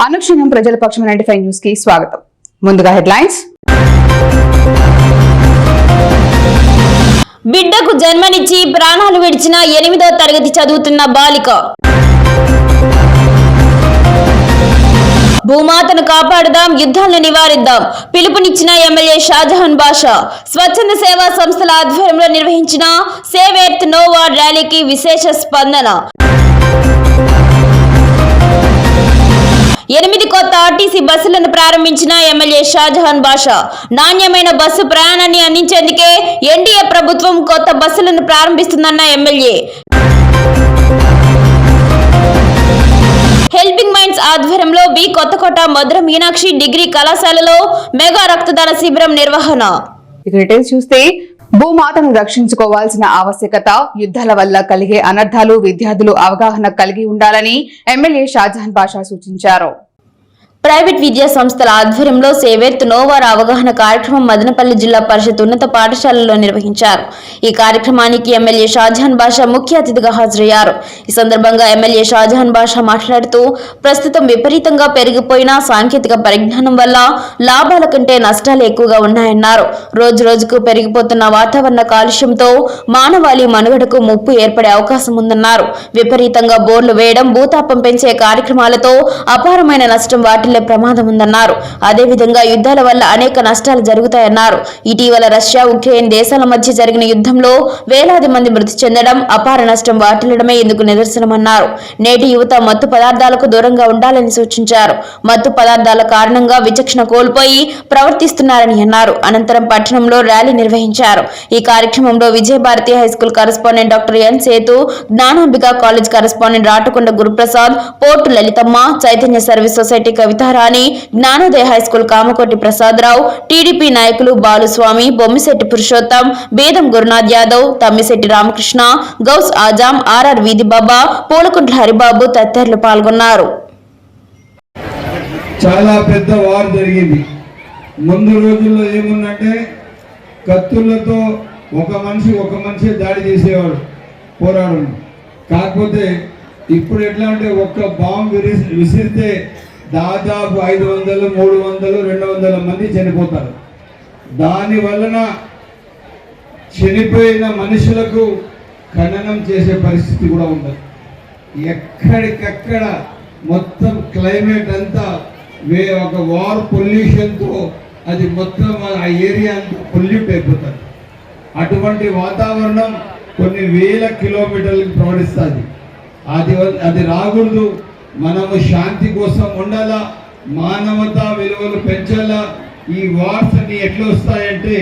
అనుక్షణం ప్రజల పక్షం 95 న్యూస్ కి స్వాగతం. ముందుగా హెడ్లైన్స్. బిడ్డకు జన్మనిచ్చి ప్రాణాలు విడిచిన 8వ తరగతి చదువుతున్న బాలిక. భూమాతను కాపాడుదాం, యుద్ధాలను నివారిద్దాం పిలుపునిచ్చిన ఎమ్మెల్యే షాజహాన్ బాషా. స్వచ్ఛంద సేవా సంస్థల ఆధ్వర్యంలో నిర్వహించిన సేవ్ ఎర్త్ నో వార్ ర్యాలీకి విశేష స్పందన. 8 కొత్త ఆర్టీసీ బస్సులను ప్రారంభించిన ఎమ్మెల్యే షాజహాన్ బాషా. నాణ్యమైన బస్సు ప్రయాణాన్ని అందించేందుకే ఎన్డీఏ ప్రభుత్వం కొత్త బస్సులను ప్రారంభిస్తుందన్న ఎమ్మెల్యే. హెల్పింగ్ మైండ్స్ ఆధ్వర్యంలో బి కొత్తకోట మధుర మీనాక్షి డిగ్రీ కళాశాలలో మెగా రక్తదాన శిబిరం నిర్వహణ. డీటెయిల్స్ చూస్తే భూమాతను రక్షించుకోవాల్సిన ఆవశ్యకత, యుద్ధాల వల్ల కలిగే అనర్థాలు విద్యార్థులు అవగాహన కలిగి ఉండాలని ఎమ్మెల్యే షాజహాన్ బాషా సూచించారు. ప్రైవేట్ విద్యా సంస్థల ఆధ్వర్యంలో సేవ్ ఎర్త్ నో వార్ అవగాహన కార్యక్రమం మదనపల్లి జిల్లా పరిషత్ ఉన్నత పాఠశాలలో నిర్వహించారు. ఈ కార్యక్రమానికి ఎమ్మెల్యే షాజహాన్ బాషా ముఖ్య అతిథిగా హాజరయ్యారు. ఈ సందర్భంగా ఎమ్మెల్యే షాజహాన్ బాషా మాట్లాడుతూ, ప్రస్తుతం విపరీతంగా పెరిగిపోయిన సాంకేతిక పరిజ్ఞానం వల్ల లాభాల కంటే నష్టాలు ఎక్కువగా ఉన్నాయన్నారు. రోజు రోజుకు పెరిగిపోతున్న వాతావరణ కాలుష్యంతో మానవాళి మనుగడకు ముప్పు ఏర్పడే అవకాశం ఉందన్నారు. విపరీతంగా బోర్లు వేయడం, భూతాపం పెంచే కార్యక్రమాలతో అపారమైన నష్టం వాటి ప్రమాదం ఉందన్నారు. అదేవిధంగా యుద్ధాల వల్ల అనేక నష్టాలు జరుగుతాయన్నారు. ఇటీవల రష్యా, ఉక్రెయిన్ దేశాల మధ్య జరిగిన యుద్ధంలో వేలాది మంది మృతి చెందడం, అపార నష్టం వాటిల్లడమే ఇందుకు నిదర్శనమన్నారు. నేటి యువత మత్తు పదార్థాలకు దూరంగా ఉండాలని సూచించారు. మత్తు పదార్థాల కారణంగా విచక్షణ కోల్పోయి ప్రవర్తిస్తున్నారని అన్నారు. అనంతరం పట్టణంలో ర్యాలీ నిర్వహించారు. ఈ కార్యక్రమంలో Vijayabharathi high school correspondent doctor N Sethu, Gnanambika college correspondent Ratakonda Guruprasad, Portu Lalithamma, Chaitanya service society Kavitharani, Gnanodaya high school Kamakoti Prasadarao, TDP నాయకులు బాలుస్వామి, బొమ్మిశెట్టి పురుషోత్తం, బేదం గురునాథ్ యాదవ్, తమ్మిశెట్టి రామకృష్ణ, గౌస్ ఆజాం, ఆర్ఆర్ వీధిబాబా, పూలకుంట్ల హరిబాబు తదితరులు పాల్గొన్నారు. చాలా పెద్ద వార్ జరిగింది. ముందు రోజుల్లో ఏముందంటే కత్తులతో ఒక మనిషి దాడి చేసేవాడు, పోరాడు. కాకపోతే ఇప్పుడు ఎట్లా అంటే ఒక్క బాంబు విసిరితే దాదాపు 500, 300, 200 మంది చనిపోతారు. దాని వలన చనిపోయిన మనుషులకు ఖననం చేసే పరిస్థితి కూడా ఉండదు. ఎక్కడికక్కడ మొత్తం క్లైమేట్ అంతా ఒక వార్ పొల్యూషన్తో అది మొత్తం ఆ ఏరియా అంతా పొల్యూట్ అయిపోతుంది. అటువంటి వాతావరణం కొన్ని వేల కిలోమీటర్లకు ప్రవహిస్తుంది. అది రాకూడదు. మనము శాంతి కోసం ఉండాలా, మానవతా విలువలు పెంచాలా. ఈ వార్స్ అన్ని ఎట్లా వస్తాయంటే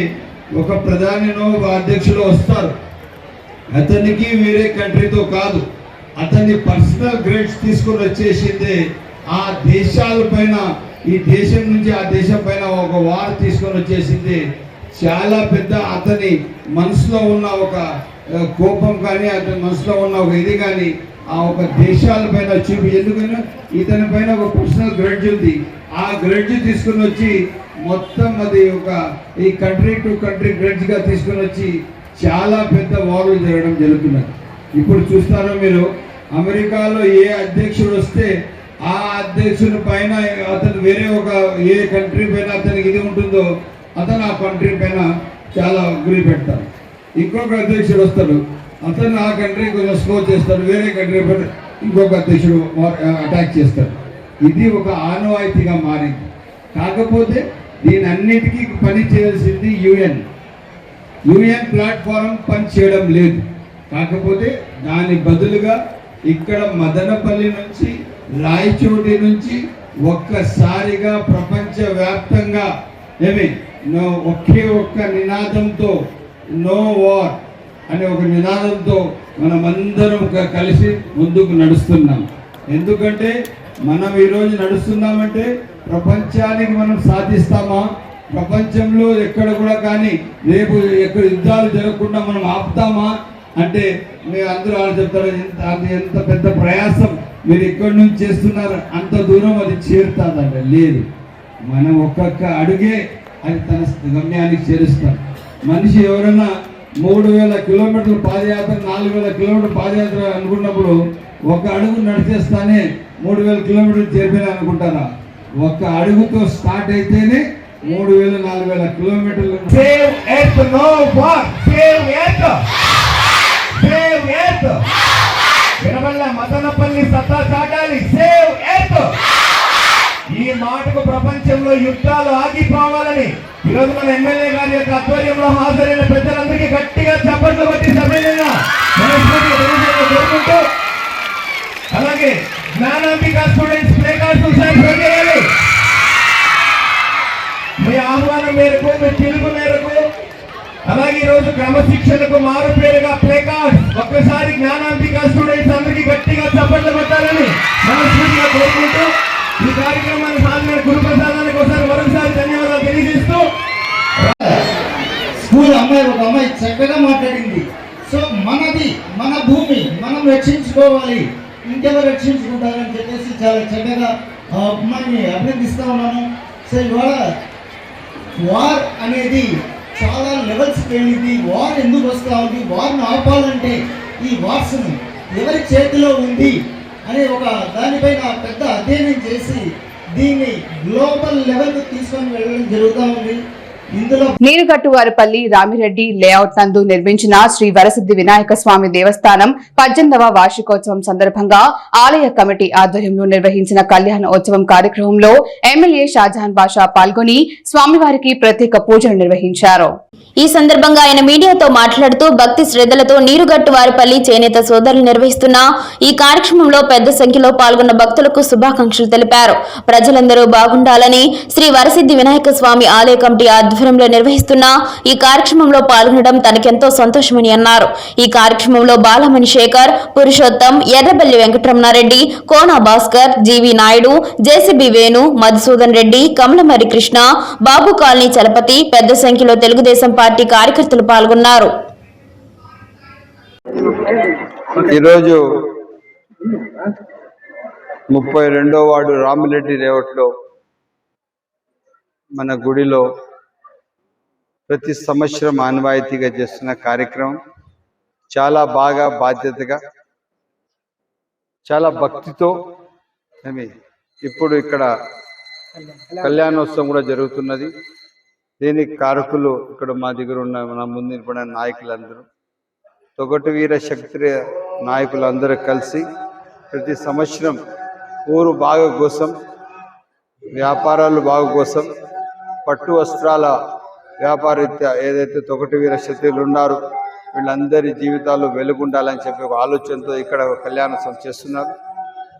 ఒక ప్రధానినో ఒక అధ్యక్షుడు వస్తారు, అతనికి వేరే కంట్రీతో కాదు, అతని పర్సనల్ గ్రేడ్స్ తీసుకొని వచ్చేసిందే ఆ దేశాల పైన, ఈ దేశం నుంచి ఆ దేశం పైన ఒక వార్ తీసుకొని వచ్చేసింది. చాలా పెద్ద అతని మనసులో ఉన్న ఒక కోపం కానీ, అతని మనసులో ఉన్న ఒక ఇది కానీ ఆ ఒక దేశాల పైన చూపి, ఎందుకైనా ఇతని పైన ఒక పర్సనల్ గ్రెడ్జ్ ఉంది. ఆ గ్రెడ్జ్ తీసుకుని వచ్చి మొత్తం అది ఒక ఈ కంట్రీ టు కంట్రీ గ్రెడ్జ్గా తీసుకుని వచ్చి చాలా పెద్ద వార్లు జరగడం జరుగుతున్నది. ఇప్పుడు చూస్తారో మీరు, అమెరికాలో ఏ అధ్యక్షుడు వస్తే ఆ అధ్యక్షుని పైన అతను వేరే ఒక ఏ కంట్రీ పైన అతనికి ఇది ఉంటుందో అతను ఆ కంట్రీ పైన చాలా గురి పెడతారు. ఇంకొక అధ్యక్షుడు వస్తాడు, అతను ఆ కంట్రీ కొంచెం స్లో చేస్తాడు, వేరే కంట్రీ పైన ఇంకొక అధ్యక్షుడు అటాక్ చేస్తాడు. ఇది ఒక ఆనవాయితీగా మారింది. కాకపోతే దీని అన్నిటికీ పని చేయాల్సింది యుఎన్ ప్లాట్ఫారం పని చేయడం లేదు. కాకపోతే దాని బదులుగా ఇక్కడ మదనపల్లి నుంచి, రాయచోటి నుంచి ఒక్కసారిగా ప్రపంచవ్యాప్తంగా ఒకే ఒక్క నినాదంతో నో వార్ అనే ఒక నినాదంతో మనమందరం కలిసి ముందుకు నడుస్తున్నాం. ఎందుకంటే మనం ఈరోజు నడుస్తున్నామంటే ప్రపంచానికి మనం సాధిస్తామా, ప్రపంచంలో ఎక్కడ కూడా కానీ రేపు ఎక్కడ యుద్ధాలు జరగకుండా మనం ఆపుతామా అంటే మీరు అందరూ వాళ్ళు చెప్తారు, అది ఎంత పెద్ద ప్రయాసం మీరు ఎక్కడి నుంచి చేస్తున్నారు, అంత దూరం అది చేరుతుందంటే లేదు. మనం ఒక్కొక్క అడుగే అది తన గమ్యానికి చేరుస్తాం. మనిషి ఎవరైనా 3000 కిలోమీటర్లు పాదయాత్ర, 4000 కిలోమీటర్లు పాదయాత్ర అనుకున్నప్పుడు ఒక అడుగు నడిచేస్తానే 3000 కిలోమీటర్లు చేరిపోయినా అనుకుంటారా? ఒక్క అడుగుతో స్టార్ట్ అయితేనే 3000 4000 కిలోమీటర్లు. Save earth, no war. Save earth, save earth. వినబల్ల మదనపల్లి సత్తా చాటాలి. Save earth. ఈ మాటకు ప్రపంచంలో యుద్ధాలు ఆగిపోవాలని ఈరోజు మన ఎమ్మెల్యే గారి యొక్క ఆధ్వర్యంలో హాజరైన ప్రజలందరికీ గట్టిగా చప్పట్లు కొట్టి సభ్యులుగా కోరుకుంటూ, అలాగే జ్ఞానాంబిక స్టూడెంట్స్ ప్లే కార్డ్స్ చేయాలి. మీ ఆహ్వానం మేరకు, మీ పిలుపు మేరకు, అలాగే ఈరోజు క్రమశిక్షణకు మారు పేరుగా ప్లే కార్డ్స్ ఒక్కసారి జ్ఞానాంబిక స్టూడెంట్స్ అందరికీ గట్టిగా చప్పట్లు కొట్టాలని మనస్ఫూర్తిగా కోరుకుంటూ, ఈ కార్యక్రమాన్ని హాజరైన గురుప్రసాదానికి ఒకసారి మరోసారి ధన్యవాదాలు తెలియజేస్తూ, స్కూల్ అమ్మాయి ఒక అమ్మాయి చక్కగా మాట్లాడింది. సో మనది, మన భూమి మనం రక్షించుకోవాలి, ఇంకెవరు రక్షించుకుంటారని చెప్పేసి చాలా చక్కగా ఆ అమ్మాయిని అభినందిస్తూ ఉన్నాను. సో ఇవాళ వార్ అనేది చాలా లెవెల్స్కి వెళ్ళింది. వార్ ఎందుకు వస్తూ ఉంది, వార్ను ఆపాలంటే ఈ వార్స్ను ఎవరి చేతిలో ఉంది అనే ఒక దానిపైన పెద్ద అధ్యయనం చేసి దీన్ని గ్లోబల్ లెవెల్కి తీసుకొని వెళ్ళడం జరుగుతూ ఉంది. ఇందులో నీరుగట్టువారిపల్లి రామిరెడ్డి లేఅవుట్ నందు నిర్మించిన శ్రీ వరసిద్ధి వినాయక స్వామి దేవస్థానం 18వ వార్షికోత్సవం సందర్భంగా ఆలయ కమిటీ ఆధ్వర్యంలో నిర్వహించిన కళ్యాణోత్సవం కార్యక్రమంలో ఎమ్మెల్యే షాజహాన్ బాషా పాల్గొని స్వామివారికి ప్రత్యేక పూజలు నిర్వహించారు. ఈ సందర్భంగా ఆయన మీడియాతో మాట్లాడుతూ భక్తి శ్రద్ధలతో నీరుగట్టువారిపల్లి చేనేత సోదరులు నిర్వహిస్తున్న ఈ కార్యక్రమంలో పెద్ద సంఖ్యలో పాల్గొన్న భక్తులకు శుభాకాంక్షలు తెలిపారు. ప్రజలందరూ బాగుండాలని శ్రీ వరసిద్ధి వినాయక స్వామి ఆలయ కమిటీ ఆధ్వర్యంలో నిర్వహిస్తున్న ఈ కార్యక్రమంలో పాల్గొనడం తనకెంతో సంతోషమని అన్నారు. ఈ కార్యక్రమంలో బాలమణి శేఖర్, పురుషోత్తం, ఎర్రబెల్లి వెంకటరమణారెడ్డి, కోన భాస్కర్, జీవి నాయుడు, జేసీబీ వేణు, మధుసూదన్ రెడ్డి, కమలమరి కృష్ణ, బాబు కాలనీ చలపతి, పెద్ద సంఖ్యలో తెలుగుదేశం పార్టీ కార్యకర్తలు పాల్గొన్నారు. ఈరోజు 32వ వార్డు రామిరెడ్డి లేఅవుట్లో మన గుడిలో ప్రతి సంవత్సరం ఆనవాయితీగా చేస్తున్న కార్యక్రమం చాలా బాగా బాధ్యతగా చాలా భక్తితో ఇప్పుడు ఇక్కడ కళ్యాణోత్సవం కూడా జరుగుతున్నది. దీనికి కారకులు ఇక్కడ మా దగ్గర ఉన్న మన ముందు నిలబడిన నాయకులందరూ, తొగటి వీర శక్తి నాయకులందరూ కలిసి ప్రతి సంవత్సరం ఊరు బాగు కోసం, వ్యాపారాలు బాగు కోసం, పట్టు వస్త్రాల వ్యాపారీత్యా ఏదైతే తొగటి వీర శక్తులు ఉన్నారో వీళ్ళందరి జీవితాలు వెలుగుండాలని చెప్పి ఒక ఆలోచనతో ఇక్కడ కళ్యాణోత్సవం చేస్తున్నారు.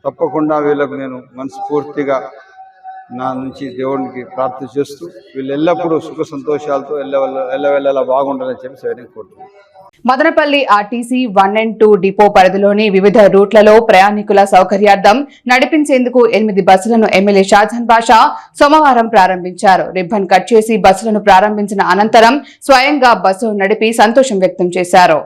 తప్పకుండా వీళ్ళకు నేను మనస్ఫూర్తిగా నా నుంచి దేవునికి ప్రార్థన చేస్తూ వీళ్ళు ఎల్లప్పుడూ సుఖ సంతోషాలతో ఎల్లవెల్లలా బాగుండాలని చెప్పి సైనిక కోరుతున్నాను. మదనపల్లి ఆర్టీసీ 1 and 2 డిపో పరిధిలోని వివిధ రూట్లలో ప్రయాణికుల సౌకర్యార్థం నడిపించేందుకు 8 బస్సులను ఎమ్మెల్యే షాజహాన్ బాషా సోమవారం ప్రారంభించారు. రిబ్బన్ కట్ చేసి బస్సులను ప్రారంభించిన అనంతరం స్వయంగా బస్సు నడిపి సంతోషం వ్యక్తం చేశారు.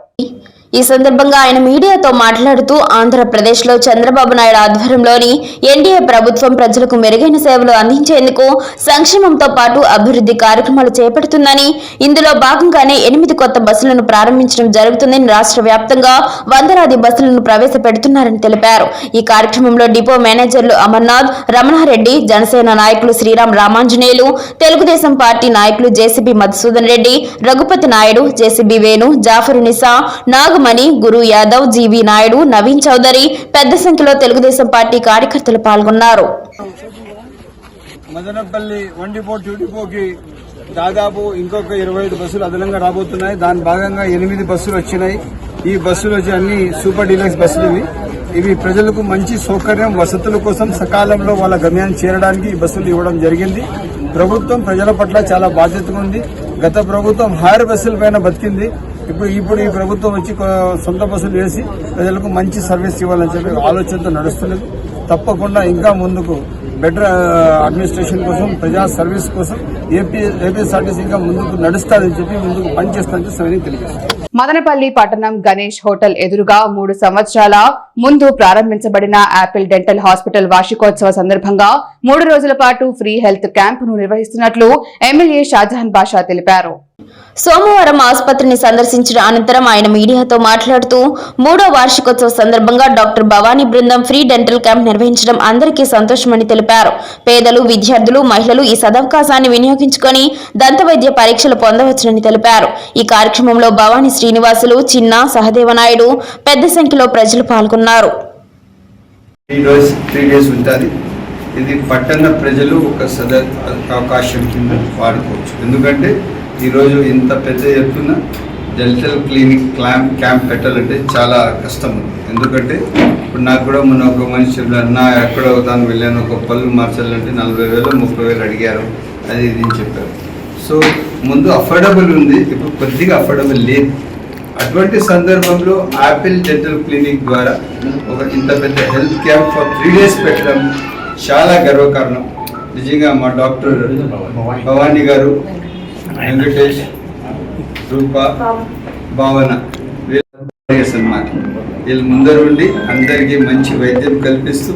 ఈ సందర్భంగా ఆయన మీడియాతో మాట్లాడుతూ ఆంధ్రప్రదేశ్లో చంద్రబాబు నాయుడు ఆధ్వర్యంలోని ఎన్డీఏ ప్రభుత్వం ప్రజలకు మెరుగైన సేవలు అందించేందుకు సంక్షేమంతో పాటు అభివృద్ధి కార్యక్రమాలు చేపడుతుందని, ఇందులో భాగంగానే 8 కొత్త బస్సులను ప్రారంభించడం జరుగుతుందని, రాష్ట్ర వ్యాప్తంగా వందలాది బస్సులను ప్రవేశపెడుతున్నారని తెలిపారు. ఈ కార్యక్రమంలో డిపో మేనేజర్లు అమర్నాథ్, రమణారెడ్డి, జనసేన నాయకులు శ్రీరామ్ రామాంజనేయులు, తెలుగుదేశం పార్టీ నాయకులు జేసీబీ మధుసూదన్ రెడ్డి, రఘుపతి నాయుడు, జేసీబీ వేణు, జాఫరు నిసా, నాగమణి, గురు యాదవ్, జీవి నాయుడు, నవీన్ చౌదరి, పెద్ద సంఖ్యలో తెలుగుదేశం పార్టీ కార్యకర్తలు పాల్గొన్నారు. మదనపల్లి 1 డిపో 2 డిపోకి దాదాపు ఇంకొక 25 బస్సులు అదనంగా రాబోతున్నాయి. దాని భాగంగా 8 బస్సులు వచ్చినాయి. ఈ బస్సులు వచ్చి అన్ని సూపర్ డీలక్స్ బస్సులు. ఇవి ప్రజలకు మంచి సౌకర్యం, వసతుల కోసం సకాలంలో వాళ్ళ గమ్యాన్ని చేరడానికి ఈ బస్సులు ఇవ్వడం జరిగింది. ప్రభుత్వం ప్రజల పట్ల చాలా బాధ్యతగా ఉంది. గత ప్రభుత్వం హైర్ బస్సుల పైన బతికింది. ఇప్పుడు ఈ ప్రభుత్వం వచ్చి సొంత బస్సులు వేసి ప్రజలకు మంచి సర్వీస్ ఇవ్వాలని చెప్పి ఆలోచనతో నడుస్తున్నది. తప్పకుండా ఇంకా ముందుకు బెటర్ అడ్మినిస్ట్రేషన్ కోసం, ప్రజా సర్వీస్ కోసం ఏపీఎస్ఆర్టీసీ ఇంకా ముందుకు నడుస్తారని చెప్పి ముందుకు పనిచేస్తానని సైనిక తెలియజేస్తారు. మదనపల్లి పట్టణం గణేష్ హోటల్ ఎదురుగా 3 సంవత్సరాల ముందు ప్రారంభించబడిన యాపిల్ డెంటల్ హాస్పిటల్ వార్షికోత్సవ సందర్భంగా 3 రోజుల పాటు ఫ్రీ హెల్త్ క్యాంపును నిర్వహిస్తున్నట్లు ఎమ్మెల్యే షాజహాన్ బాషా తెలిపారు. సోమవారం ఆసుపత్రిని సందర్శించిన అనంతరం ఆయన మీడియాతో మాట్లాడుతూ 3వ వార్షికోత్సవ సందర్భంగా డాక్టర్ భవానీ బృందం ఫ్రీ డెంటల్ క్యాంప్ నిర్వహించడం అందరికీ సంతోషమని తెలిపారు. పేదలు, విద్యార్థులు, మహిళలు ఈ సదవకాశాన్ని వినియోగించుకొని దంతవైద్య పరీక్షలు పొందవచ్చునని తెలిపారు. ఈ కార్యక్రమంలో భవానీ శ్రీనివాసులు, చిన్న, సహదేవనాయుడు పెద్ద సంఖ్యలో ప్రజలు పాల్గొన్నారు. ఇది పట్టణ ప్రజలు ఒక అవకాశం కింద వాడుకోవచ్చు. ఎందుకంటే ఈరోజు ఇంత పెద్ద ఎత్తున డెంటల్ క్లినిక్ క్యాంప్ పెట్టాలంటే చాలా కష్టం ఉంది. ఎందుకంటే ఇప్పుడు నాకు కూడా మొన్న ఒక మనిషి అన్న ఎక్కడో తాను వెళ్ళాను, ఒక పళ్ళు మార్చాలంటే 40,000 30,000 అడిగారు, అది ఇది అని చెప్పారు. సో ముందు అఫోర్డబుల్ ఉంది, ఇప్పుడు కొద్దిగా అఫోర్డబుల్ లేదు. అటువంటి సందర్భంలో యాపిల్ డెంటల్ క్లినిక్ ద్వారా ఒక ఇంత పెద్ద హెల్త్ క్యాంప్ ఫర్ 3 days పెట్టడం చాలా గర్వకారణం. నిజంగా మా డాక్టర్ భవానీ గారు, వెంకటేష్, రూప, భావన అన్నమాట, వీళ్ళు ముందరుండి అందరికీ మంచి వైద్యం కల్పిస్తూ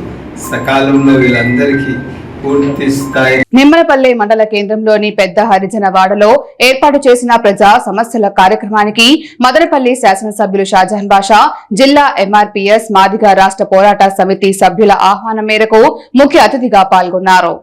సకాలంలో వీళ్ళందరికీ పూర్తి స్థాయి. నిమ్మలపల్లి మండల కేంద్రంలోని పెద్ద హరిజన వాడలో ఏర్పాటు చేసిన ప్రజా సమస్యల కార్యక్రమానికి మదనపల్లి శాసనసభ్యులు షాజహాన్ బాషా, జిల్లా ఎంఆర్పీఎస్ మాదిగ రాష్ట్ర పోరాట సమితి సభ్యుల ఆహ్వానం మేరకు ముఖ్య అతిథిగా పాల్గొన్నారు.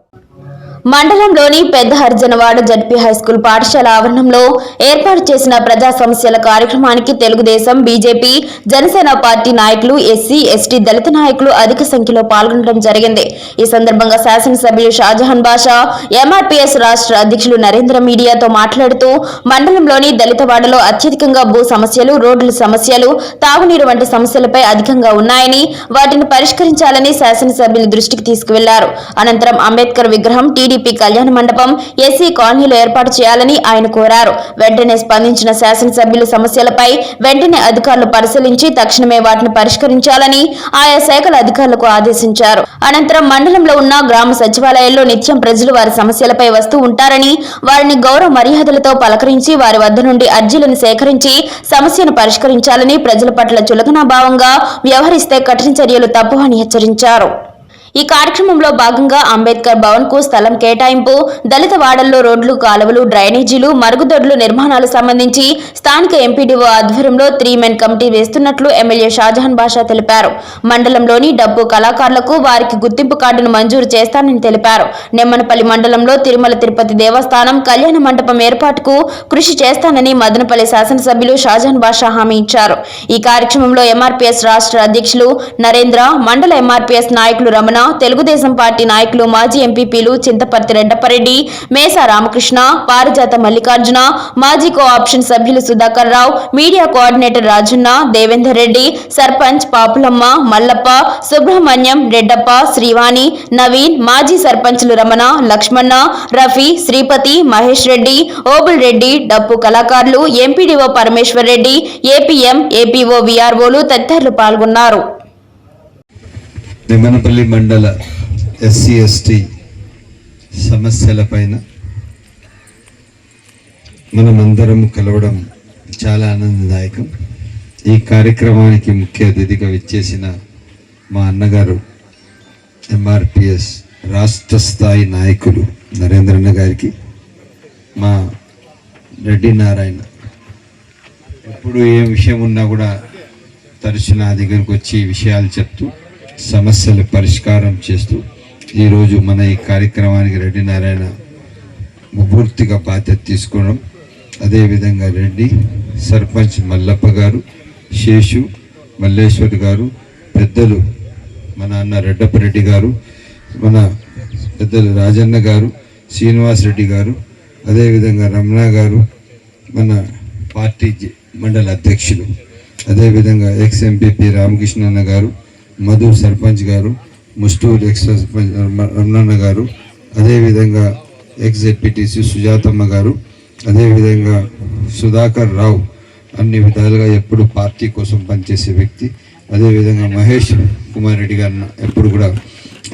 మండలంలోని పెద్ద హరిజనవాడ జడ్పీ హైస్కూల్ పాఠశాల ఆవరణంలో ఏర్పాటు చేసిన ప్రజా సమస్యల కార్యక్రమానికి తెలుగుదేశం, బీజేపీ, జనసేన పార్టీ నాయకులు, ఎస్సీ, ఎస్టీ, దళిత నాయకులు అధిక సంఖ్యలో పాల్గొనడం జరిగింది. ఈ సందర్భంగా శాసనసభ్యులు షాజహాన్ బాషా, ఎంఆర్పీఎస్ రాష్ట్ర అధ్యక్షులు నరేంద్ర మీడియాతో మాట్లాడుతూ మండలంలోని దళితవాడలో అత్యధికంగా భూ సమస్యలు, రోడ్ల సమస్యలు, తాగునీరు వంటి సమస్యలపై అధికంగా ఉన్నాయని, వాటిని పరిష్కరించాలని శాసనసభ్యుల దృష్టికి తీసుకువెళ్లారు. అనంతరం అంబేద్కర్ విగ్రహం, టీడీపీ కళ్యాణ మండపం, ఎస్సీ కాలనీలో ఏర్పాటు చేయాలని ఆయన కోరారు. వెంటనే స్పందించిన శాసనసభ్యుల సమస్యలపై వెంటనే అధికారులు పరిశీలించి తక్షణమే వాటిని పరిష్కరించాలని ఆయా శాఖల అధికారులకు ఆదేశించారు. అనంతరం మండలంలో ఉన్న గ్రామ సచివాలయాల్లో నిత్యం ప్రజలు వారి సమస్యలపై వస్తూ ఉంటారని, వారిని గౌరవ మర్యాదలతో పలకరించి వారి వద్ద నుండి అర్జీలను సేకరించి సమస్యను పరిష్కరించాలని, ప్రజల పట్ల చులకనాభావంగా వ్యవహరిస్తే కఠిన చర్యలు తప్పు అని హెచ్చరించారు. ఈ కార్యక్రమంలో భాగంగా అంబేద్కర్ భవన్ కు స్థలం కేటాయింపు, దళిత వాడల్లో రోడ్లు, కాలువలు, డ్రైనేజీలు, మరుగుదొడ్లు నిర్మాణాలు సంబంధించి స్థానిక ఎంపీడీఓ ఆధ్వర్యంలో 3-మెన్ కమిటీ వేస్తున్నట్లు ఎమ్మెల్యే షాజహాన్ బాషా తెలిపారు. మండలంలోని డబ్బు కళాకారులకు వారికి గుర్తింపు కార్డును మంజూరు చేస్తానని తెలిపారు. నెమ్మనపల్లి మండలంలో తిరుమల తిరుపతి దేవస్థానం కళ్యాణ మండపం ఏర్పాటుకు కృషి చేస్తానని మదనపల్లి శాసనసభ్యులు షాజహాన్ బాషా హామీ ఇచ్చారు. ఈ కార్యక్రమంలో ఎంఆర్పీఎస్ రాష్ట్ర అధ్యక్షులు నరేంద్ర, మండల ఎంఆర్పీఎస్ నాయకులు రమణ, తెలుగుదేశం పార్టీ నాయకులు, మాజీ ఎంపీపీలు చింతపర్తి రెడ్డపరెడ్డి, మేసా రామకృష్ణ, పారిజాత మల్లికార్జున, మాజీ కోఆప్షన్ సభ్యులు సుధాకర్ రావు, మీడియా కోఆర్డినేటర్ రాజన్న, దేవేందర్ రెడ్డి, సర్పంచ్ పాపులమ్మ, మల్లప్ప, సుబ్రహ్మణ్యం, రెడ్డప్ప, శ్రీవాణి, నవీన్, మాజీ సర్పంచ్లు రమణ, లక్ష్మణ, రఫీ, శ్రీపతి, మహేష్ రెడ్డి, ఓబుల్ రెడ్డి, డప్పు కళాకారులు, MPDO Parameshwar Reddy, APM, APO, వీఆర్ఓలు తదితరులు పాల్గొన్నారు. నిమ్మనపల్లి మండల ఎస్సీ ఎస్టీ సమస్యలపైన మనమందరం కలవడం చాలా ఆనందదాయకం. ఈ కార్యక్రమానికి ముఖ్య అతిథిగా విచ్చేసిన మా అన్నగారు ఎంఆర్పిఎస్ రాష్ట్ర స్థాయి నాయకులు నరేంద్రన్న గారికి, మా రెడ్డి నారాయణ, ఎప్పుడు ఏ విషయం ఉన్నా కూడా తరచు నా దగ్గరకు వచ్చి విషయాలు చెప్తూ సమస్యలు పరిష్కారం చేస్తూ ఈరోజు మన ఈ కార్యక్రమానికి రెడ్డి నారాయణ పూర్తిగా బాధ్యత తీసుకోవడం, అదేవిధంగా రెడ్డి సర్పంచ్ మల్లప్ప గారు, శేషు, మల్లేశ్వర్ గారు, పెద్దలు మన అన్న రెడ్డపరెడ్డి గారు, మన పెద్దలు రాజన్న గారు, శ్రీనివాస్ రెడ్డి గారు, అదేవిధంగా రమణ గారు, మన పార్టీ మండల అధ్యక్షులు, అదేవిధంగా ఎక్స్ ఎంపీపీ రామకృష్ణన్న గారు, మధు సర్పంచ్ గారు, ముస్టూరు ఎక్స్ సర్పంచ్ రమణన్న గారు, అదేవిధంగా ఎక్స్ జెడ్పీటీసీ సుజాతమ్మ గారు, అదేవిధంగా సుధాకర్ రావు, అన్ని విధాలుగా ఎప్పుడు పార్టీ కోసం పనిచేసే వ్యక్తి, అదేవిధంగా మహేష్ కుమార్ రెడ్డి గారు ఎప్పుడు కూడా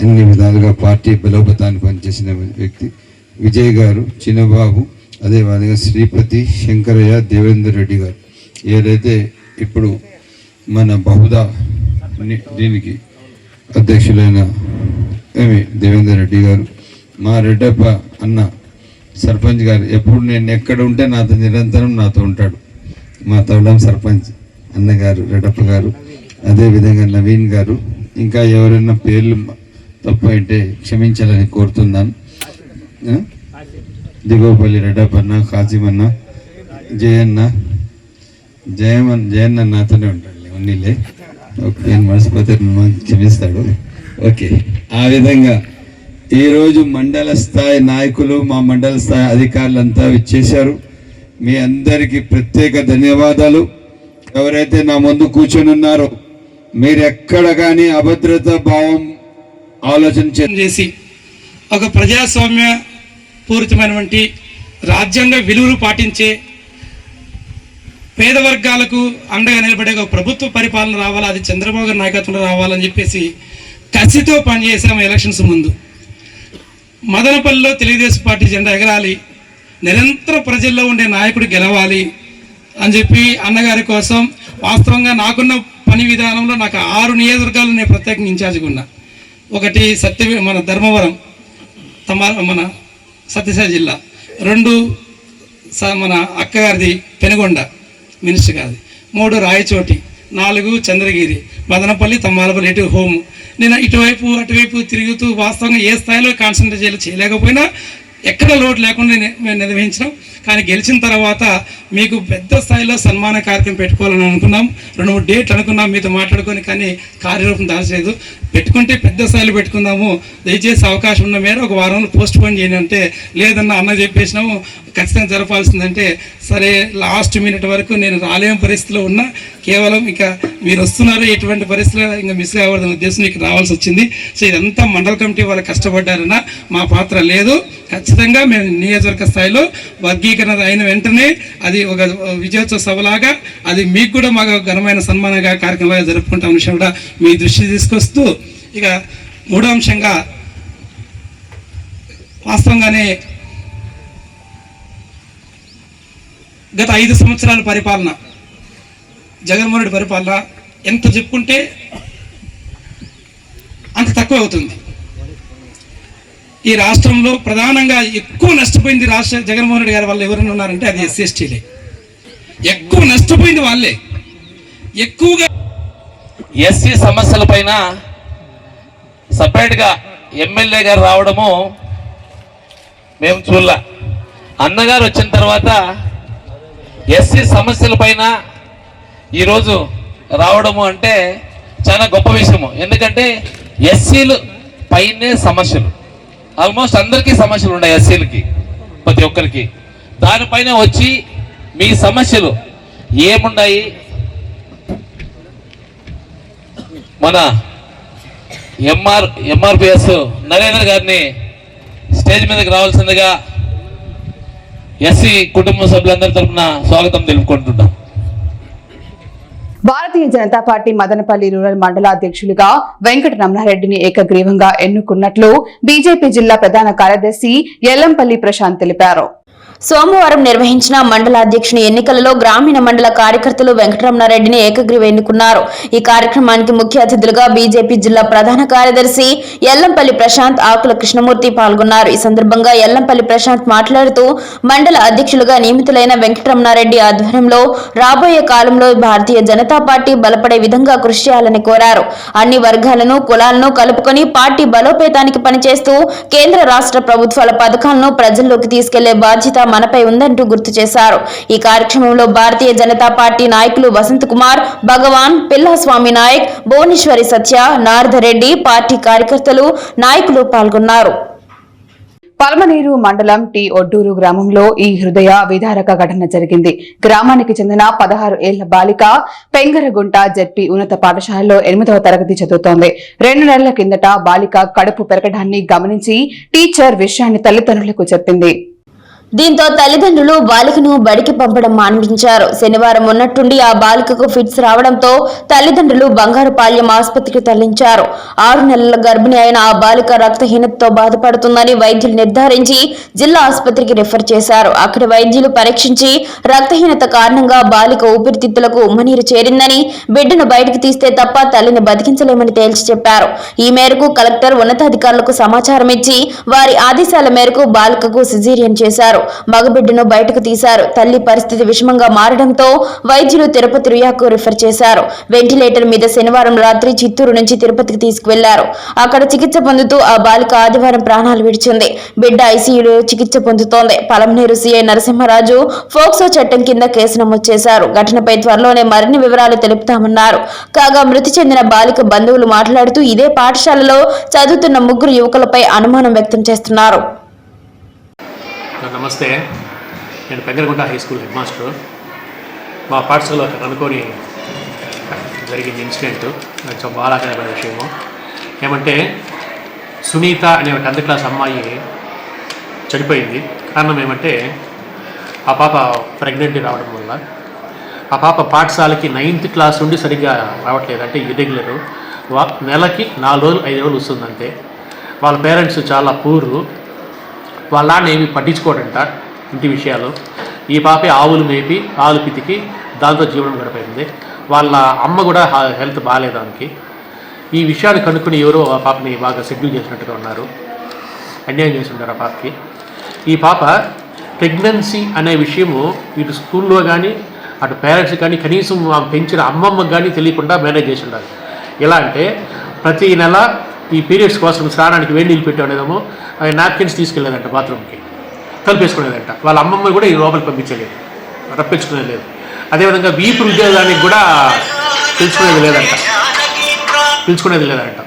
అన్ని విధాలుగా పార్టీ బలోపతాన్ని పనిచేసిన వ్యక్తి, విజయ్ గారు, చిన్నబాబు, అదేవిధంగా శ్రీపతి, శంకరయ్య, దేవేందర్ రెడ్డి గారు, ఏదైతే ఇప్పుడు మన బహుదా దీనికి అధ్యక్షులైన దేవేందర్ రెడ్డి గారు, మా రెడ్డప్ప అన్న సర్పంచ్ గారు ఎప్పుడు నేను ఎక్కడ ఉంటే నాతో నిరంతరం నాతో ఉంటాడు. మా తౌలం సర్పంచ్ అన్నగారు రెడ్డప్ప గారు, అదేవిధంగా నవీన్ గారు, ఇంకా ఎవరైనా పేర్లు తప్పు అయితే క్షమించాలని కోరుతున్నాను. దిగోపల్లి రెడ్డప్పన్న, కాజీమన్న, జయన్న నాతోనే ఉంటాడు. ఉన్నీలే ఓకే, నేను మర్చిపోతే క్షమిస్తాడు. ఓకే, ఆ విధంగా ఈరోజు మండల స్థాయి నాయకులు, మా మండల స్థాయి అధికారులంతా ఇచ్చేశారు. మీ అందరికీ ప్రత్యేక ధన్యవాదాలు. ఎవరైతే నా ముందు కూర్చొని ఉన్నారో మీరు ఎక్కడ కానీ అభద్రతా భావం ఆలోచన చేసి ఒక ప్రజాస్వామ్య పూరితమైనటువంటి రాజ్యాంగ విలువలు పాటించే పేద వర్గాలకు అండగా నిలబడే ఒక ప్రభుత్వ పరిపాలన రావాలి, అది చంద్రబాబు గారి నాయకత్వంలో రావాలని చెప్పేసి కసితో పనిచేసాము. ఎలక్షన్స్ ముందు మదనపల్లిలో తెలుగుదేశం పార్టీ జెండా ఎగరాలి, నిరంతరం ప్రజల్లో ఉండే నాయకుడు గెలవాలి అని చెప్పి అన్నగారి కోసం వాస్తవంగా నాకున్న పని విధానంలో నాకు 6 నియోజకవర్గాలు నేను ప్రత్యేకంగా ఇన్ఛార్జ్గా ఉన్నా. ఒకటి మన ధర్మవరం, మన సత్యసాయి జిల్లా, 2 మన అక్కగారిది పెనుగొండ మినిస్టర్ గారిది, 3 రాయచోటి, 4 చంద్రగిరి, మదనపల్లి, తమ్మాలపల్లి, ఇటు హోము. నేను ఇటువైపు అటువైపు తిరుగుతూ వాస్తవంగా ఏ స్థాయిలో కాన్సన్ట్రేట్ చేయలేకపోయినా ఎక్కడ లోటు లేకుండా మేము నిర్వహించినాం. కానీ గెలిచిన తర్వాత మీకు పెద్ద స్థాయిలో సన్మాన కార్యక్రమం పెట్టుకోవాలని అనుకున్నాం. 2-3 డేట్లు అనుకున్నాం మీతో మాట్లాడుకొని, కానీ కార్యరూపం దాల్చలేదు. పెట్టుకుంటే పెద్ద స్థాయిలో పెట్టుకుందాము, దయచేసి అవకాశం ఉన్న మేర ఒక వారంలో పోస్ట్ పోన్ చేయండి అంటే, లేదన్న అన్న చెప్పేసినాము ఖచ్చితంగా జరపాల్సిందంటే, సరే లాస్ట్ మినిట్ వరకు నేను రాలేని పరిస్థితిలో ఉన్నా, కేవలం ఇక మీరు వస్తున్నారు ఎటువంటి పరిస్థితుల్లో ఇంకా మిస్ కావద్దన్న ఉద్దేశం ఇక్కడ రావాల్సి వచ్చింది. సో ఇదంతా మండల కమిటీ వాళ్ళు కష్టపడ్డారన్న మా పాత్ర లేదు. ఖచ్చితంగా మేము నియోజకవర్గ స్థాయిలో వర్గీకరణ అయిన వెంటనే అది ఒక విజయోత్సవ సభలాగా, అది మీకు కూడా మాకు ఘనమైన సన్మానంగా కార్యక్రమంగా జరుపుకుంటాం విషయం కూడా మీ దృష్టి తీసుకొస్తూ, ఇక 3వ అంశంగా వాస్తవంగానే గత 5 సంవత్సరాల పరిపాలన, జగన్మోహన్ రెడ్డి పరిపాలన ఎంత చెప్పుకుంటే అంత తక్కువ అవుతుంది. ఈ రాష్ట్రంలో ప్రధానంగా ఎక్కువ నష్టపోయింది జగన్మోహన్ రెడ్డి గారి వల్ల ఎవరైనా ఉన్నారంటే అది ఎస్సీ ఎస్టీలే. ఎక్కువ నష్టపోయింది వాళ్ళే. ఎక్కువగా ఎస్సీ సమస్యల పైన సపరేట్గా ఎమ్మెల్యే గారు రావడము మేము చూడలే. అన్నగారు వచ్చిన తర్వాత ఎస్సీ సమస్యల పైన ఈరోజు రావడము అంటే చాలా గొప్ప విషయము. ఎందుకంటే ఎస్సీలు పైనే సమస్యలు, ఆల్మోస్ట్ అందరికీ సమస్యలు ఉన్నాయి, ఎస్సీలకి ప్రతి ఒక్కరికి. దానిపైన వచ్చి మీ సమస్యలు ఏమున్నాయి, మన ఎంఆర్పిఎస్ నరేంద్ర గారిని స్టేజ్ మీదకి రావాల్సిందిగా ఎస్సీ కుటుంబ సభ్యులందరి తరఫున స్వాగతం తెలుపుకుంటున్నాం. భారతీయ జనతా పార్టీ మదనపల్లి రూరల్ మండల అధ్యక్షులుగా వెంకట రమణారెడ్డిని ఏకగ్రీవంగా ఎన్నుకున్నట్లు బీజేపీ జిల్లా ప్రధాన కార్యదర్శి ఎల్లంపల్లి ప్రశాంత్ తెలిపారు. సోమవారం నిర్వహించిన మండల అధ్యక్షుని ఎన్నికలలో గ్రామీణ మండల కార్యకర్తలు వెంకటరమణారెడ్డిని ఏకగ్రీవం ఎన్నుకున్నారు. ఈ కార్యక్రమానికి ముఖ్య అతిథులుగా బీజేపీ జిల్లా ప్రధాన కార్యదర్శి ఎల్లంపల్లి ప్రశాంత్, ఆకుల కృష్ణమూర్తి పాల్గొన్నారు. ఈ సందర్భంగా ఎల్లంపల్లి ప్రశాంత్ మాట్లాడుతూ మండల అధ్యక్షులుగా నియమితులైన వెంకటరమణారెడ్డి ఆధ్వర్యంలో రాబోయే కాలంలో భారతీయ జనతా పార్టీ బలపడే విధంగా కృషి చేయాలని కోరారు. అన్ని వర్గాలను, కులాలను కలుపుకొని పార్టీ బలోపేతానికి పనిచేస్తూ కేంద్ర రాష్ట్ర ప్రభుత్వాల పథకాలను ప్రజల్లోకి తీసుకెళ్లే బాధ్యత మనపై ఉందంటూ గుర్తు చేశారు. ఈ కార్యక్రమంలో భారతీయ జనతా పార్టీ నాయకులు వసంత్ కుమార్, భగవాన్, పిల్లస్వామి నాయక్, భువనేశ్వరి సత్య, నారదరెడ్డి, పార్టీ కార్యకర్తలు, నాయకులు పాల్గొన్నారు. పల్మనేరు మండలం టి ఒడ్డూరు గ్రామంలో ఈ హృదయ విదారక ఘటన జరిగింది. గ్రామానికి చెందిన 16 ఏళ్ల బాలిక పెంగరగుంట జెడ్పీ ఉన్నత పాఠశాలలో 8వ తరగతి చదువుతోంది. 2 నెలల కిందట బాలిక కడుపు పెరగడాన్ని గమనించి టీచర్ విషయాన్ని తల్లిదండ్రులకు చెప్పింది. దీంతో తల్లిదండ్రులు బాలికను బడికి పంపడం మానిపించారు. శనివారం ఉన్నట్టుండి ఆ బాలికకు ఫిట్స్ రావడంతో తల్లిదండ్రులు బంగారుపాళ్యం ఆసుపత్రికి తరలించారు. 6 నెలల గర్భిణి అయిన ఆ బాలిక రక్తహీనతతో బాధపడుతుందని వైద్యులు నిర్ధారించి జిల్లా ఆసుపత్రికి రిఫర్ చేశారు. అక్కడి వైద్యులు పరీక్షించి రక్తహీనత కారణంగా బాలిక ఊపిరితిత్తులకు ఉమ్మనీరు చేరిందని, బిడ్డను బయటకు తీస్తే తప్ప తల్లిని బతికించలేమని తేల్చి చెప్పారు. ఈ మేరకు కలెక్టర్ ఉన్నతాధికారులకు సమాచారం ఇచ్చి వారి ఆదేశాల మేరకు బాలికకు సిజేరియన్ చేశారు. మగబిడ్డను బయటకు తీశారు. తల్లి పరిస్థితి విషమంగా మారడంతో వైద్యులు తిరుపతి రుయాకు రిఫర్ చేశారు. వెంటిలేటర్ మీద శనివారం రాత్రి చిత్తూరు నుంచి తిరుపతికి తీసుకువెళ్లారు. అక్కడ చికిత్స పొందుతూ ఆ బాలిక ఆదివారం ప్రాణాలు విడిచింది. బిడ్డ ఐసీయూలో చికిత్స పొందుతోంది. పలమనేరు సీఐ నరసింహరాజు ఫోక్సో చట్టం కింద కేసు నమోదు చేశారు. ఘటనపై త్వరలోనే మరిన్ని వివరాలు తెలుపుతామన్నారు. కాగా మృతి చెందిన బాలిక బంధువులు మాట్లాడుతూ ఇదే పాఠశాలలో చదువుతున్న 3 యువకులపై అనుమానం వ్యక్తం చేస్తున్నారు. నమస్తే, నేను Pengaragunta high school head master. మా పాఠశాలలో అనుకోని జరిగింది ఇన్సిడెంట్. చాలా బాధాకరమైన విషయము. ఏమంటే సునీత అనే 10th క్లాస్ అమ్మాయి చనిపోయింది. కారణం ఏమంటే ఆ పాప ప్రెగ్నెంట్ రావడం వల్ల ఆ పాప పాఠశాలకి 9th క్లాస్ నుండి సరిగ్గా రావట్లేదు. అంటే ఇర్రెగ్యులరు. నెలకి 4 రోజులు 5 రోజులు వస్తుందంటే. వాళ్ళ పేరెంట్స్ చాలా పూరు. వాళ్ళ నాన్న ఏమి పట్టించుకోడంట ఇంటి విషయాలు. ఈ పాపే ఆవులు మేపి ఆవులు పితికి దాంతో జీవనం గడిపోయింది. వాళ్ళ అమ్మ కూడా హెల్త్ బాగాలేదు దానికి. ఈ విషయాన్ని కనుక్కుని ఎవరో ఆ పాపని బాగా షెడ్యూల్ చేసినట్టుగా ఉన్నారు. అన్యాయం చేస్తున్నారు ఆ పాపకి. ఈ పాప ప్రెగ్నెన్సీ అనే విషయము ఇటు స్కూల్లో కానీ అటు పేరెంట్స్ కానీ కనీసం పెంచిన అమ్మమ్మకి కానీ తెలియకుండా మేనేజ్ చేసి ఉండాలి. ఎలా అంటే ప్రతి నెల ఈ పీరియడ్స్ కోసం స్నానానికి వేడి నీళ్ళు పెట్టేదేమో నాప్కిన్స్ తీసుకెళ్ళేదంట బాత్రూమ్కి, కలిపేసుకునేదంట. వాళ్ళ అమ్మమ్మ కూడా ఈ లోపలికి పంపించలేదు, రప్పించుకునేది లేదు. అదేవిధంగా వీపు ఉద్యోగానికి కూడా పిలుచుకునేది లేదంట.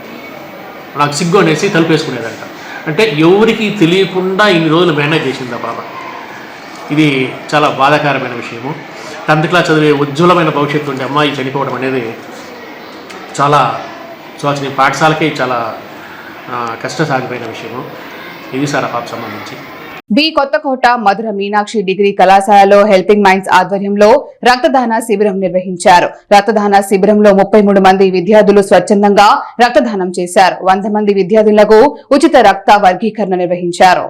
నాకు సిగ్గు అనేసి తలుపేసుకునేదంట. అంటే ఎవరికి తెలియకుండా ఇన్ని రోజులు మేనేజ్ చేసింది ఆ పాప. ఇది చాలా బాధాకరమైన విషయము. 10th క్లాస్ చదివే ఉజ్వలమైన భవిష్యత్తు ఉండే అమ్మాయి చనిపోవడం అనేది చాలా శోచనీయ. పాఠశాలకే చాలా కష్టసాగిపోయిన విషయము. ఇది సార్ ఆ పాప సంబంధించి. బి కొత్తకోట మధుర మీనాక్షి డిగ్రీ కళాశాలలో హెల్పింగ్ మైండ్స్ ఆధ్వర్యంలో రక్తదాన శిబిరం నిర్వహించారు. రక్తదాన శిబిరంలో 33 మంది విద్యార్థులు స్వచ్ఛందంగా రక్తదానం చేశారు. 100 మంది విద్యార్థులకు ఉచిత రక్త వర్గీకరణ నిర్వహించారు.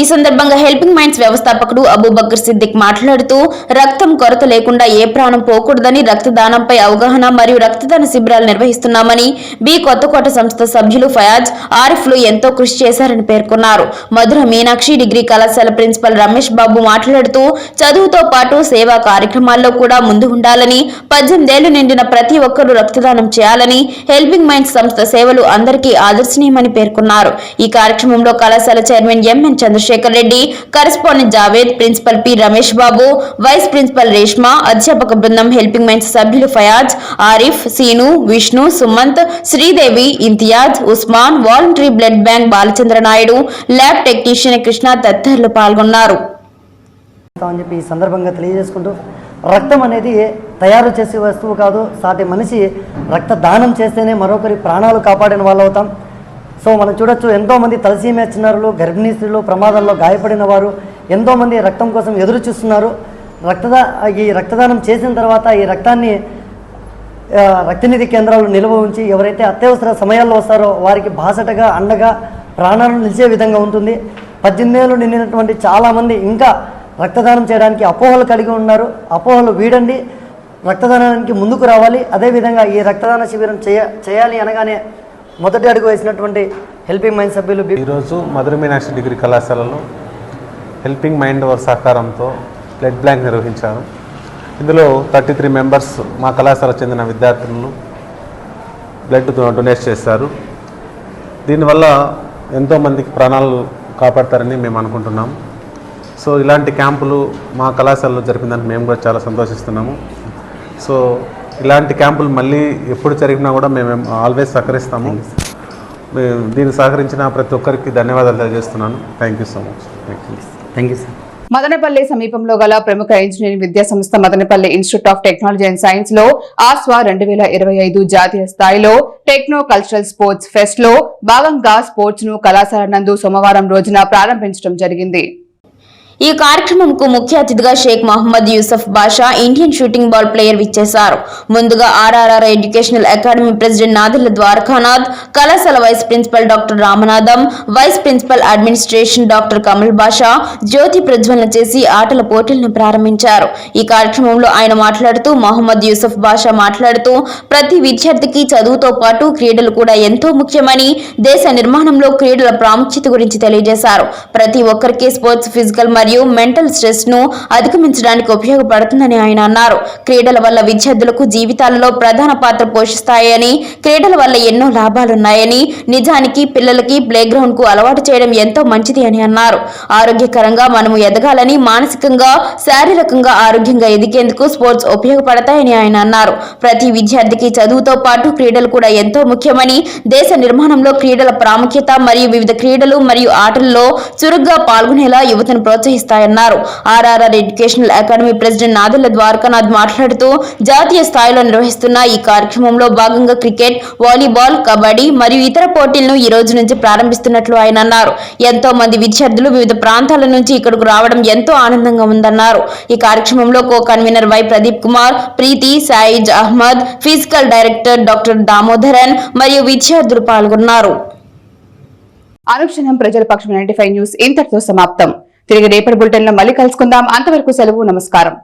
ఈ సందర్భంగా హెల్పింగ్ మైండ్స్ వ్యవస్థాపకుడు అబూబకర్ సిద్దిక్ మాట్లాడుతూ రక్తం కొరత లేకుండా ఏ ప్రాణం పోకూడదని రక్తదానంపై అవగాహన మరియు రక్తదాన శిబిరాలు నిర్వహిస్తున్నామని, బి కొత్తకోట సంస్థ సభ్యులు ఫయాజ్, ఆరిఫ్లు ఎంతో కృషి చేశారని పేర్కొన్నారు. మధుర మీనాక్షి డిగ్రీ కళాశాల ప్రిన్సిపల్ రమేష్ బాబు మాట్లాడుతూ చదువుతో పాటు సేవా కార్యక్రమాల్లో కూడా ముందు ఉండాలని, 18 ఏళ్లు నిండిన ప్రతి ఒక్కరూ రక్తదానం చేయాలని, హెల్పింగ్ మైండ్స్ సంస్థ సేవలు అందరికీ ఆదర్శనీయమని పేర్కొన్నారు. ఈ కార్యక్రమంలో కళాశాల chairman MN Chandrasekhar Reddy, correspondent Javed, principal P Ramesh Babu, vice principal Reshma, అధ్యాపక బృందం, హెల్పింగ్ మైండ్స్ సభ్యులు Fayaz, Arif, Seenu, Vishnu, Sumanth, Sridevi, Imtiaz, Usman, voluntary blood bank Balachandra Naidu, lab technician Krishna తదితరులు పాల్గొన్నారు. అని చెప్పి ఈ సందర్భంగా తెలియజేసుకుంటూ, రక్తం అనేది తయారు చేసే వస్తువు కాదు. సాటి మనిషి రక్తదానం చేస్తేనే మరొకరి ప్రాణాలు కాపాడిన వాళ్ళు అవుతాం. సో మనం చూడొచ్చు, ఎంతోమంది తలసీమియా చిన్నారులు, గర్భిణీ స్త్రీలు, ప్రమాదాల్లో గాయపడిన వారు ఎంతోమంది రక్తం కోసం ఎదురు చూస్తున్నారు. ఈ రక్తదానం చేసిన తర్వాత ఈ రక్తాన్ని రక్తనిధి కేంద్రాలు నిల్వ ఉంచి ఎవరైతే అత్యవసర సమయాల్లో వస్తారో వారికి బాసటగా, అండగా, ప్రాణాలను నిలిచే విధంగా ఉంటుంది. 18 ఏళ్ళు నిండినటువంటి చాలామంది ఇంకా రక్తదానం చేయడానికి అపోహలు కలిగి ఉన్నారు. అపోహలు వీడండి, రక్తదానానికి ముందుకు రావాలి. అదేవిధంగా ఈ రక్తదాన శిబిరం చేయాలి అనగానే మొదటి అడుగు వేసినటువంటి హెల్పింగ్ మైండ్ సభ్యులు ఈరోజు మధుర మీనాక్షి డిగ్రీ కళాశాలలో హెల్పింగ్ మైండ్ వారి సహకారంతో బ్లడ్ బ్యాంక్ నిర్వహించారు. ఇందులో 33 మెంబర్స్ మా కళాశాల చెందిన విద్యార్థులను బ్లడ్ డొనేట్ చేశారు. దీనివల్ల ఎంతోమందికి ప్రాణాలు కాపాడతారని మేము అనుకుంటున్నాము. సో ఇలాంటి క్యాంపులు మా కళాశాలలో జరిపిందని మేము కూడా చాలా సంతోషిస్తున్నాము. సో ఇలాంటి క్యాంపులు మళ్ళీ ఎప్పుడు జరిగినా కూడా మేము ఆల్వేస్ సహకరిస్తాము. దీనికి సహకరించిన ప్రతి ఒక్కరికి ధన్యవాదాలు తెలియజేస్తున్నాను. Thank you so much. Thank you sir. Madanapalle సమీపంలో గల ప్రముఖ ఇంజనీరింగ్ విద్యా సంస్థ Madanapalle institute of technology and science లో ఆస్వా 2025 జాతీయ స్థాయిలో టెక్నో కల్చరల్ స్పోర్ట్స్ ఫెస్ట్ లో భాగంగా స్పోర్ట్స్ ను కళాశాల నందు సోమవారం రోజున ప్రారంభించడం జరిగింది. ఈ కార్యక్రమంకు ముఖ్య అతిథిగా Shaik Mohammed Yusuf Basha Indian shooting ball player విచ్చేశారు. ముందుగా RRR educational academy president Nadella Dwarakanath, కళాశాల vice principal doctor Ramanatham, vice principal administration doctor Kamal Basha జ్యోతి ప్రజ్వలన చేసి ఆటల పోటీలను ప్రారంభించారు. ఈ కార్యక్రమంలో ఆయన మాట్లాడుతూ మహమ్మద్ యూసఫ్ బాషా మాట్లాడుతూ ప్రతి విద్యార్థికి చదువుతో పాటు క్రీడలు కూడా ఎంతో ముఖ్యమని, దేశ నిర్మాణంలో క్రీడల ప్రాముఖ్యత గురించి తెలియజేశారు. ప్రతి ఒక్కరికి స్పోర్ట్స్ ఫిజికల్ మరియు మెంటల్ స్ట్రెస్ ను అధిగమించడానికి ఉపయోగపడుతుందని ఆయన అన్నారు. క్రీడల వల్ల విద్యార్థులకు జీవితాలలో ప్రధాన పాత్ర పోషిస్తాయని, క్రీడల వల్ల ఎన్నో లాభాలున్నాయని, నిజానికి పిల్లలకి ప్లే గ్రౌండ్ కు అలవాటు చేయడం ఎంతో మంచిది అని అన్నారు. ఆరోగ్యకరంగా మనము ఎదగాలని, మానసికంగా శారీరకంగా ఆరోగ్యంగా ఎదిగేందుకు స్పోర్ట్స్ ఉపయోగపడతాయని ఆయన అన్నారు. ప్రతి విద్యార్థికి చదువుతో పాటు క్రీడలు కూడా ఎంతో ముఖ్యమని, దేశ నిర్మాణంలో క్రీడల ప్రాముఖ్యత మరియు వివిధ క్రీడలు మరియు ఆటల్లో చురుగ్గా పాల్గొనేలా యువతను ప్రోత్సహిస్తాయన్నారు. RRR educational academy president Nadella Dwarakanath మాట్లాడుతూ జాతీయ స్థాయిలో నిర్వహిస్తున్న ఈ కార్యక్రమంలో భాగంగా క్రికెట్, వాలీబాల్, కబడ్డీ మరియు ఇతర పోటీలను ఈ రోజు నుంచి ప్రారంభిస్తున్నట్లు ఆయన అన్నారు. ఎంతో మంది విద్యార్థులు వివిధ ప్రాంతాల నుంచి ఇక్కడకు రావడం ఎంతో ఆనందంగా ఉందన్నారు. ఈ కార్యక్రమంలో co convener Y Pradeep Kumar, Preethi, Saiz Ahmed, physical director doctor Damodaran మరియు విద్యార్థులు పాల్గొన్నారు. అనుక్షణం ప్రజల పక్షం 95 న్యూస్ ఇంతటితో సమాప్తం. తిరిగి రేపటి బులెటిన్ లో మళ్ళీ కలుసుకుందాం. అంతవరకు సెలవు. నమస్కారం.